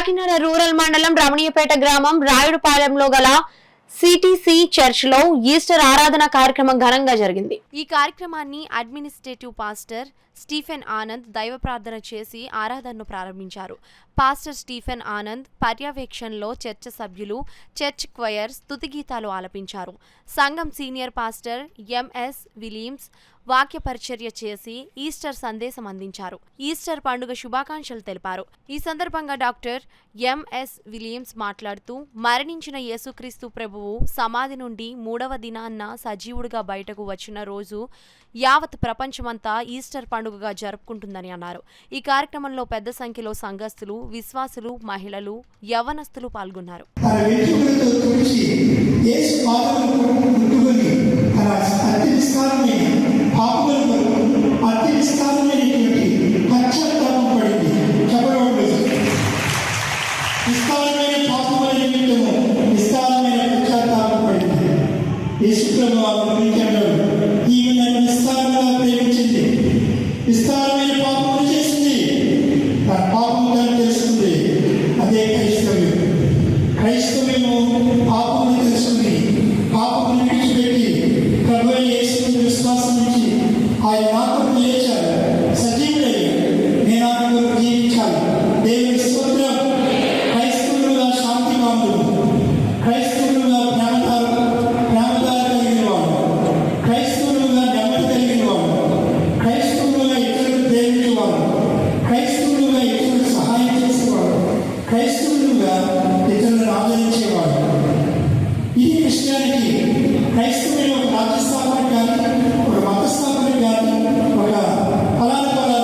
Kakinada rural మండలం రమణీయపేట గ్రామం రాయుడుపాలెంలో గల సిటిసి చర్చ్ లో ఈస్టర్ ఆరాధన కార్యక్రమం ఘనంగా జరిగింది. ఈ కార్యక్రమాన్ని అడ్మినిస్ట్రేటివ్ పాస్టర్ స్టీఫెన్ ఆనంద్ దైవ ప్రార్థన చేసి ఆరాధనను ప్రారంభించారు. పాస్టర్ స్టీఫెన్ ఆనంద్ పర్యవేక్షణలో చర్చ్ సభ్యులు చర్చ్ క్వయర్ స్తుతి గీతాలు ఆలపించారు. సంఘం సీనియర్ పాస్టర్ ఎంఎస్ విలియమ్స్ వాక్య పరిచర్య చేసి ఈస్టర్ సందేశం అందించారు. ఈస్టర్ పండుగ శుభాకాంక్షలు తెలిపారు. ఈ సందర్భంగా డాక్టర్ ఎంఎస్ విలియమ్స్ మాట్లాడుతూ మరణించిన యేసుక్రీస్తు ప్రభువు సమాధి నుండి 3వ దినాన్న సజీవుడిగా బయటకు వచ్చిన రోజు యావత్ ప్రపంచమంతా ఈస్టర్ పండుగగా జరుపుకుంటుందని అన్నారు. ఈ కార్యక్రమంలో పెద్ద సంఖ్యలో సంఘస్థులు, విశ్వాసులు, మహిళలు, యవ్వనస్తులు పాల్గొన్నారు. విస్తారమైన పాపములు చేసింది, తన పాపము తను తెలుసుకుంది. అదే క్రైస్తవ్యం. క్రైస్తవ్యము పాపములు తెలుసుకుని పాపములు విడిచిపెట్టి ప్రభువైన యేసుని విశ్వాసం నుంచి ఆయన మాత్రం లేచారు, సజీవుడయ్యారు. నేను ఆయన కొరకు జీవించాలి. దేవుని స్తోత్రం. క్రైస్తవులుగా శాంతివాదులు, క్రైస్తవులుగా ప్రేమదారు కలిగిన వాడు, క్రైస్తవులుగా నెమ్మది కలిగిన వాడు, క్రైస్తవులుగా ఇతరులు ప్రేమించేవాడు, క్రైస్తవులుగా ఇతరులు సహాయం చేసేవాడు, క్రైస్తవులుగా ఇతరులను ఆదరించేవాడు. ఈ విషయానికి క్రైస్తవులు ఒక రాజ్య స్థాపన కానీ, ఒక మత స్థాపన కానీ, ఒక ఫలానా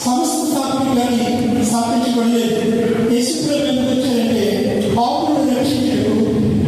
సంస్థ స్థాపన కానీ స్థాపించబడలేదు. యేసుప్రభు ఎందుకు వచ్చారంటే